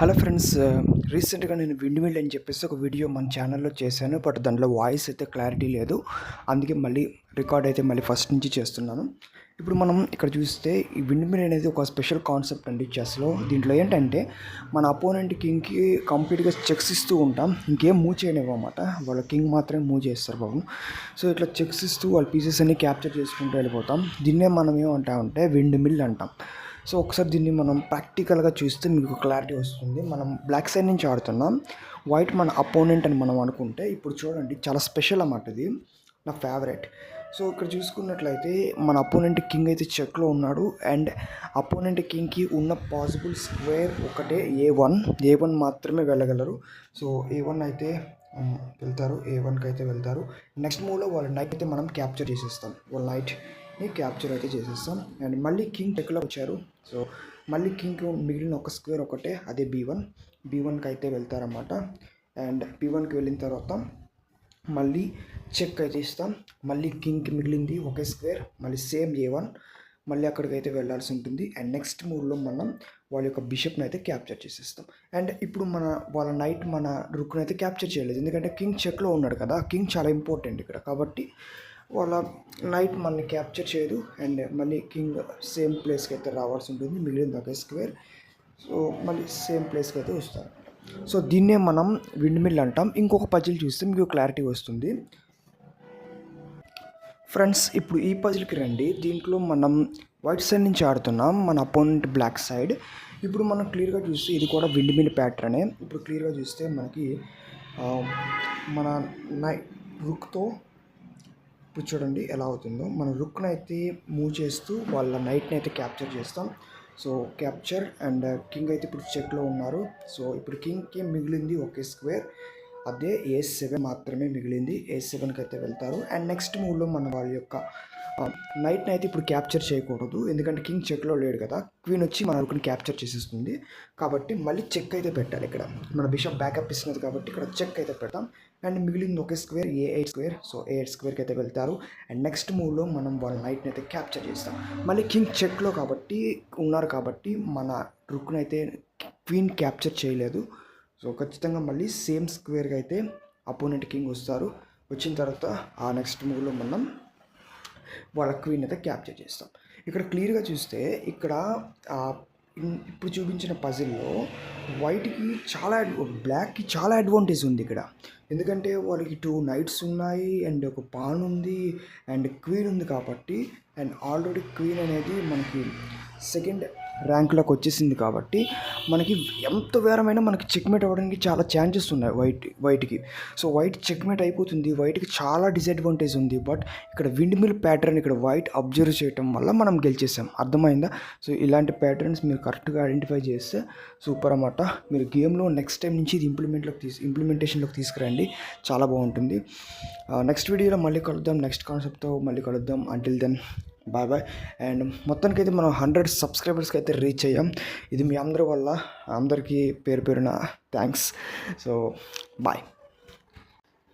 Hello friends, రీసెంట్గా నేను wind mill అని చెప్పేసి ఒక వీడియో మన ఛానల్లో చేశాను. బట్ దాంట్లో వాయిస్ అయితే క్లారిటీ లేదు. అందుకే మళ్ళీ రికార్డ్ అయితే మళ్ళీ ఫస్ట్ నుంచి చేస్తున్నాను. ఇప్పుడు మనం ఇక్కడ చూస్తే ఈ విండ్ మిల్ అనేది ఒక స్పెషల్ కాన్సెప్ట్ అండి చెస్లో. దీంట్లో ఏంటంటే మన అపోనెంట్ కింగ్కి కంప్లీట్గా చెక్స్ ఇస్తూ ఉంటాం, ఇంకేం మూవ్ చేయనివ్వమాట. వాళ్ళ కింగ్ మాత్రమే మూవ్ చేస్తారు బాబు. సో ఇట్లా చెక్స్ ఇస్తూ వాళ్ళ పీసెస్ అన్ని క్యాప్చర్ చేసుకుంటూ వెళ్ళిపోతాం. దీన్నే మనం ఏమంటామంటే విండ్ మిల్ అంటాం. సో ఒకసారి దీన్ని మనం ప్రాక్టికల్గా చూస్తే మీకు క్లారిటీ వస్తుంది. మనం బ్లాక్ సైడ్ నుంచి ఆడుతున్నాం, వైట్ మన అపోనెంట్ అని మనం అనుకుంటే ఇప్పుడు చూడండి చాలా స్పెషల్ అన్నమాట. ఇది నా ఫేవరెట్. సో ఇక్కడ చూసుకున్నట్లయితే మన అపోనెంట్ కింగ్ అయితే చెక్లో ఉన్నాడు. అండ్ అపోనెంట్ కింగ్కి ఉన్న పాసిబుల్ స్క్వేర్ ఒకటే ఏ వన్ మాత్రమే వెళ్ళగలరు. సో ఏ1 అయితే వెళ్తారు, ఏ1కి అయితే వెళ్తారు. నెక్స్ట్ మూవ్లో వాళ్ళ నైట్ అయితే మనం క్యాప్చర్ చేసేస్తాం, వాళ్ళ నైట్ని క్యాప్చర్ అయితే చేసేస్తాం. అండ్ మళ్ళీ కింగ్ చెక్లో వచ్చారు. సో మళ్ళీ కింగ్కి మిగిలిన ఒక స్క్వేర్ ఒకటే, అదే బీ1కి అయితే వెళ్తారన్నమాట. అండ్ బీ1కి వెళ్ళిన తర్వాత మళ్ళీ చెక్ అయితే ఇస్తాం. మళ్ళీ కింగ్కి మిగిలింది ఒకే స్క్వేర్, మళ్ళీ సేమ్ ఏ1, మళ్ళీ అక్కడికి అయితే వెళ్ళాల్సి ఉంటుంది. అండ్ నెక్స్ట్ మూవ్లో మనం వాళ్ళ యొక్క బిషప్ని అయితే క్యాప్చర్ చేసేస్తాం. అండ్ ఇప్పుడు వాళ్ళ నైట్ మన రుక్ని అయితే క్యాప్చర్ చేయలేదు, ఎందుకంటే కింగ్ చెక్లో ఉన్నాడు కదా. కింగ్ చాలా ఇంపార్టెంట్ ఇక్కడ, కాబట్టి వాళ్ళ నైట్ మనల్ని క్యాప్చర్ చేయదు. అండ్ మళ్ళీ కింగ్ సేమ్ ప్లేస్కి అయితే రావాల్సి ఉంటుంది, మిగిలింది ఒకే స్క్వేర్. సో మళ్ళీ సేమ్ ప్లేస్కి అయితే వస్తారు. సో దీన్నే మనం విండ్ మిల్ అంటాం. ఇంకొక పజిల్ చూస్తే మీకు క్లారిటీ వస్తుంది ఫ్రెండ్స్. ఇప్పుడు ఈ పజిల్కి రండి. దీంట్లో మనం వైట్ సైడ్ నుంచి ఆడుతున్నాం, మన అపోనెంట్ బ్లాక్ సైడ్. ఇప్పుడు మనం క్లియర్గా చూస్తే ఇది కూడా విండ్ మిల్ ప్యాటర్నే. ఇప్పుడు క్లియర్గా చూస్తే మనకి మన రుక్తో ఇప్పుడు చూడండి ఎలా అవుతుందో. మన రుక్ని అయితే మూవ్ చేస్తూ వాళ్ళ నైట్ని అయితే క్యాప్చర్ చేస్తాం. So capture. అండ్ కింగ్ అయితే ఇప్పుడు చెక్లో ఉన్నారు. సో ఇప్పుడు కింగ్కి మిగిలింది ఒకే స్క్వేర్, అదే ఏ7 మాత్రమే మిగిలింది. ఏ7కి అయితే వెళ్తారు. అండ్ నెక్స్ట్ మూవ్లో మన వాళ్ళ యొక్క నైట్ని అయితే ఇప్పుడు క్యాప్చర్ చేయకూడదు, ఎందుకంటే కింగ్ చెక్లో లేడు కదా. క్వీన్ వచ్చి మన రుక్ని క్యాప్చర్ చేసేస్తుంది, కాబట్టి మళ్ళీ చెక్ అయితే పెట్టాలి. ఇక్కడ మన బిషప్ బ్యాకప్ ఇస్తున్నది కాబట్టి ఇక్కడ చెక్ అయితే పెడతాం. అండ్ మిగిలింది ఒకే స్క్వేర్, ఏ8 స్క్వేర్. సో ఏ8 స్క్వేర్కి అయితే వెళ్తారు. అండ్ నెక్స్ట్ మూవ్లో మనం వాళ్ళ నైట్ని అయితే క్యాప్చర్ చేస్తాం. మళ్ళీ కింగ్ చెక్లో ఉన్నారు కాబట్టి మన రుక్ని అయితే క్వీన్ క్యాప్చర్ చేయలేదు. సో ఖచ్చితంగా మళ్ళీ సేమ్ స్క్వేర్గా అయితే అపోనెంట్ కింగ్ వస్తారు. వచ్చిన తర్వాత ఆ నెక్స్ట్ మూవ్లో మనం వాళ్ళ క్వీన్ అయితే క్యాప్చర్ చేస్తాం. ఇక్కడ క్లియర్గా చూస్తే ఇక్కడ ఇప్పుడు చూపించిన పజిల్లో వైట్కి బ్లాక్కి చాలా అడ్వాంటేజ్ ఉంది ఇక్కడ, ఎందుకంటే వాళ్ళకి 2 నైట్స్ ఉన్నాయి, అండ్ ఒక పాన్ ఉంది, అండ్ క్వీన్ ఉంది కాబట్టి. అండ్ ఆల్రెడీ క్వీన్ అనేది మనకి సెకండ్ ర్యాంక్లోకి వచ్చేసింది కాబట్టి మనకి ఎంత వేరమైనా మనకి చెక్మేట్ అవ్వడానికి చాలా ఛాన్సెస్ ఉన్నాయి వైట్కి. సో వైట్ చెక్మేట్ అయిపోతుంది, వైట్కి చాలా డిసడ్వాంటేజ్ ఉంది. బట్ ఇక్కడ విండ్ మిల్ ప్యాటర్న్ ఇక్కడ వైట్ అబ్జర్వ్ చేయడం వల్ల మనం గెలిచేసాం. అర్థమైందా? సో ఇలాంటి ప్యాటర్న్స్ మీరు కరెక్ట్గా ఐడెంటిఫై చేస్తే సూపర్ అన్నమాట. మీరు గేమ్లో నెక్స్ట్ టైం నుంచి ఇది ఇంప్లిమెంటేషన్లోకి తీసుకురండి, చాలా బాగుంటుంది. నెక్స్ట్ వీడియోలో మళ్ళీ కలుద్దాం, నెక్స్ట్ కాన్సెప్ట్తో మళ్ళీ కలుద్దాం. Until then bye bye. And మొత్తానికైతే మనం 100 సబ్స్క్రైబర్స్కి అయితే రీచ్ అయ్యాం. ఇది మీ అందరి వల్ల, అందరికీ పేరు పేరున థ్యాంక్స్. So bye.